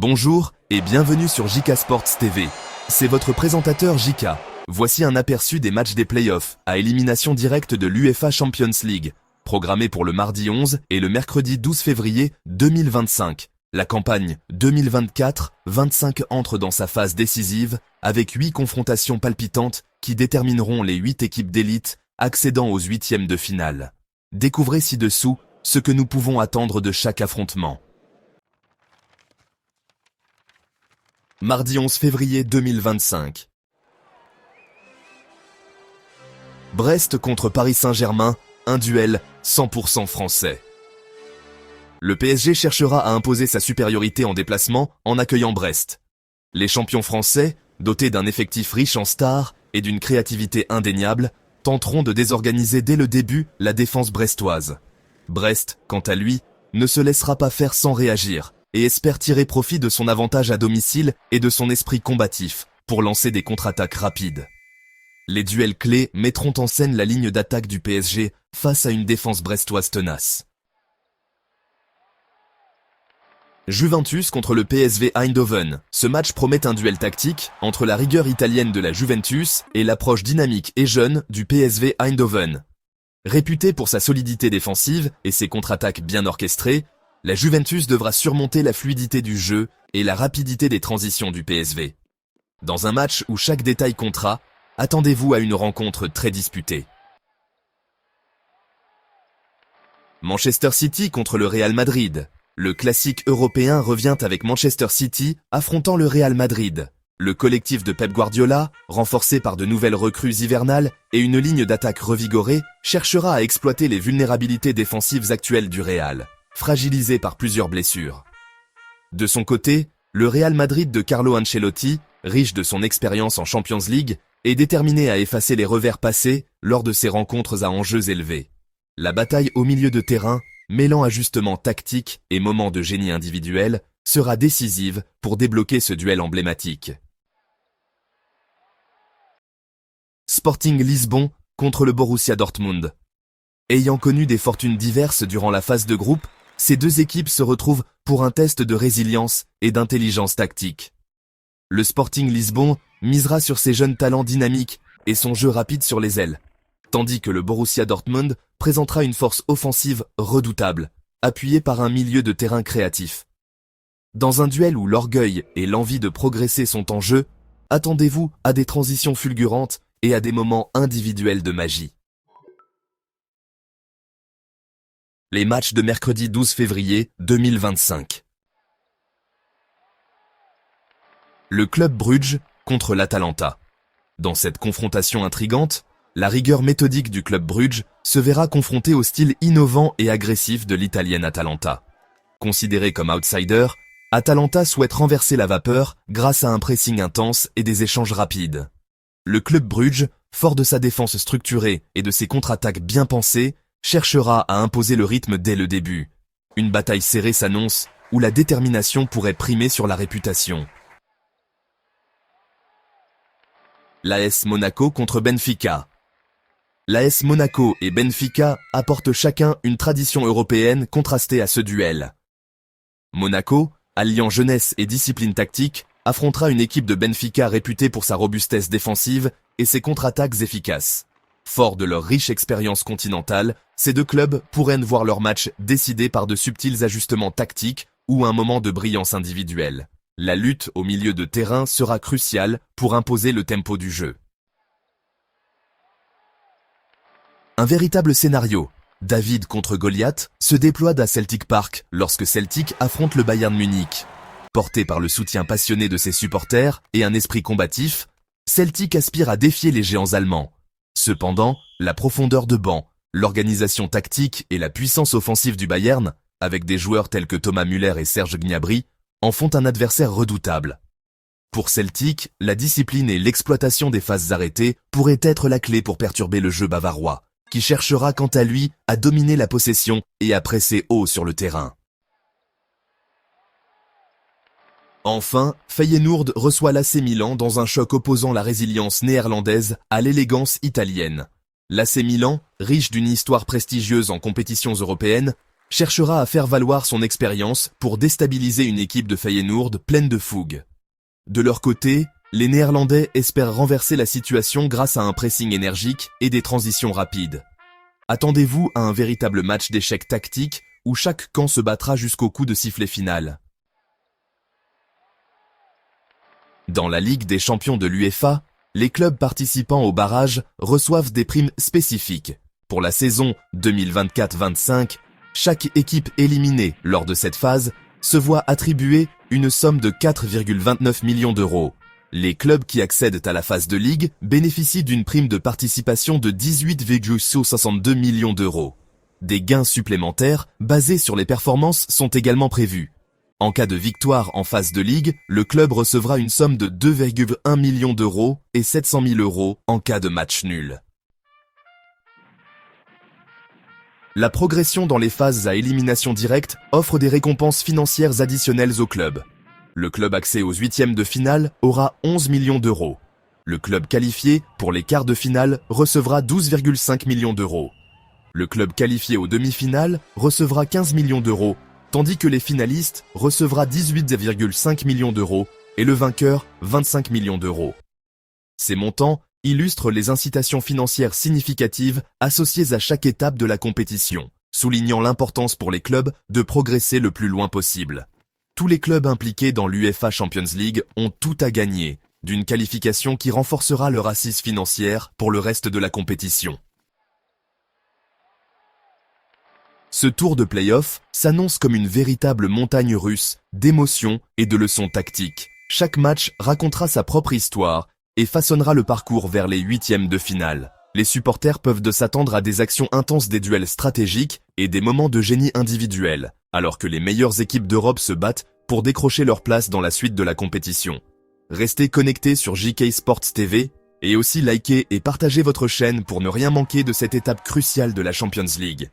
Bonjour et bienvenue sur JK Sports TV. C'est votre présentateur JK. Voici un aperçu des matchs des playoffs à élimination directe de l'UEFA Champions League, programmés pour le mardi 11 et le mercredi 12 février 2025. La campagne 2024-25 entre dans sa phase décisive avec 8 confrontations palpitantes qui détermineront les 8 équipes d'élite accédant aux huitièmes de finale. Découvrez ci-dessous ce que nous pouvons attendre de chaque affrontement. Mardi 11 février 2025. Brest contre Paris Saint-Germain, un duel 100% français. Le PSG cherchera à imposer sa supériorité en déplacement en accueillant Brest. Les champions français, dotés d'un effectif riche en stars et d'une créativité indéniable, tenteront de désorganiser dès le début la défense brestoise. Brest, quant à lui, ne se laissera pas faire sans réagir et espère tirer profit de son avantage à domicile et de son esprit combatif pour lancer des contre-attaques rapides. Les duels clés mettront en scène la ligne d'attaque du PSG face à une défense brestoise tenace. Juventus contre le PSV Eindhoven. Ce match promet un duel tactique entre la rigueur italienne de la Juventus et l'approche dynamique et jeune du PSV Eindhoven. Réputé pour sa solidité défensive et ses contre-attaques bien orchestrées, la Juventus devra surmonter la fluidité du jeu et la rapidité des transitions du PSV. Dans un match où chaque détail comptera, attendez-vous à une rencontre très disputée. Manchester City contre le Real Madrid. Le classique européen revient avec Manchester City affrontant le Real Madrid. Le collectif de Pep Guardiola, renforcé par de nouvelles recrues hivernales et une ligne d'attaque revigorée, cherchera à exploiter les vulnérabilités défensives actuelles du Real, fragilisé par plusieurs blessures. De son côté, le Real Madrid de Carlo Ancelotti, riche de son expérience en Champions League, est déterminé à effacer les revers passés lors de ses rencontres à enjeux élevés. La bataille au milieu de terrain, mêlant ajustements tactiques et moments de génie individuel, sera décisive pour débloquer ce duel emblématique. Sporting Lisbonne contre le Borussia Dortmund. Ayant connu des fortunes diverses durant la phase de groupe, ces deux équipes se retrouvent pour un test de résilience et d'intelligence tactique. Le Sporting Lisbonne misera sur ses jeunes talents dynamiques et son jeu rapide sur les ailes, tandis que le Borussia Dortmund présentera une force offensive redoutable, appuyée par un milieu de terrain créatif. Dans un duel où l'orgueil et l'envie de progresser sont en jeu, attendez-vous à des transitions fulgurantes et à des moments individuels de magie. Les matchs de mercredi 12 février 2025. Le Club Brugge contre l'Atalanta. Dans cette confrontation intrigante, la rigueur méthodique du Club Brugge se verra confrontée au style innovant et agressif de l'italienne Atalanta. Considéré comme outsider, Atalanta souhaite renverser la vapeur grâce à un pressing intense et des échanges rapides. Le Club Brugge, fort de sa défense structurée et de ses contre-attaques bien pensées, cherchera à imposer le rythme dès le début. Une bataille serrée s'annonce où la détermination pourrait primer sur la réputation. L'AS Monaco contre Benfica. L'AS Monaco et Benfica apportent chacun une tradition européenne contrastée à ce duel. Monaco, alliant jeunesse et discipline tactique, affrontera une équipe de Benfica réputée pour sa robustesse défensive et ses contre-attaques efficaces. Forts de leur riche expérience continentale, ces deux clubs pourraient voir leur match décidé par de subtils ajustements tactiques ou un moment de brillance individuelle. La lutte au milieu de terrain sera cruciale pour imposer le tempo du jeu. Un véritable scénario, David contre Goliath, se déploie à Celtic Park lorsque Celtic affronte le Bayern Munich. Porté par le soutien passionné de ses supporters et un esprit combatif, Celtic aspire à défier les géants allemands. Cependant, la profondeur de banc, l'organisation tactique et la puissance offensive du Bayern, avec des joueurs tels que Thomas Müller et Serge Gnabry, en font un adversaire redoutable. Pour Celtic, la discipline et l'exploitation des phases arrêtées pourraient être la clé pour perturber le jeu bavarois, qui cherchera quant à lui à dominer la possession et à presser haut sur le terrain. Enfin, Feyenoord reçoit l'AC Milan dans un choc opposant la résilience néerlandaise à l'élégance italienne. L'AC Milan, riche d'une histoire prestigieuse en compétitions européennes, cherchera à faire valoir son expérience pour déstabiliser une équipe de Feyenoord pleine de fougue. De leur côté, les Néerlandais espèrent renverser la situation grâce à un pressing énergique et des transitions rapides. Attendez-vous à un véritable match d'échecs tactiques où chaque camp se battra jusqu'au coup de sifflet final. Dans la Ligue des champions de l'UEFA, les clubs participant au barrage reçoivent des primes spécifiques. Pour la saison 2024-25, chaque équipe éliminée lors de cette phase se voit attribuer une somme de 4,29 millions d'euros. Les clubs qui accèdent à la phase de ligue bénéficient d'une prime de participation de 18,62 millions d'euros. Des gains supplémentaires basés sur les performances sont également prévus. En cas de victoire en phase de ligue, le club recevra une somme de 2,1 millions d'euros et 700 000 euros en cas de match nul. La progression dans les phases à élimination directe offre des récompenses financières additionnelles au club. Le club accès aux huitièmes de finale aura 11 millions d'euros. Le club qualifié pour les quarts de finale recevra 12,5 millions d'euros. Le club qualifié aux demi-finales recevra 15 millions d'euros, tandis que les finalistes recevra 18,5 millions d'euros et le vainqueur 25 millions d'euros. Ces montants illustrent les incitations financières significatives associées à chaque étape de la compétition, soulignant l'importance pour les clubs de progresser le plus loin possible. Tous les clubs impliqués dans l'UEFA Champions League ont tout à gagner d'une qualification qui renforcera leur assise financière pour le reste de la compétition. Ce tour de play-off s'annonce comme une véritable montagne russe d'émotions et de leçons tactiques. Chaque match racontera sa propre histoire et façonnera le parcours vers les huitièmes de finale. Les supporters peuvent s'attendre à des actions intenses, des duels stratégiques et des moments de génie individuel, alors que les meilleures équipes d'Europe se battent pour décrocher leur place dans la suite de la compétition. Restez connectés sur JK Sports TV et aussi likez et partagez votre chaîne pour ne rien manquer de cette étape cruciale de la Champions League.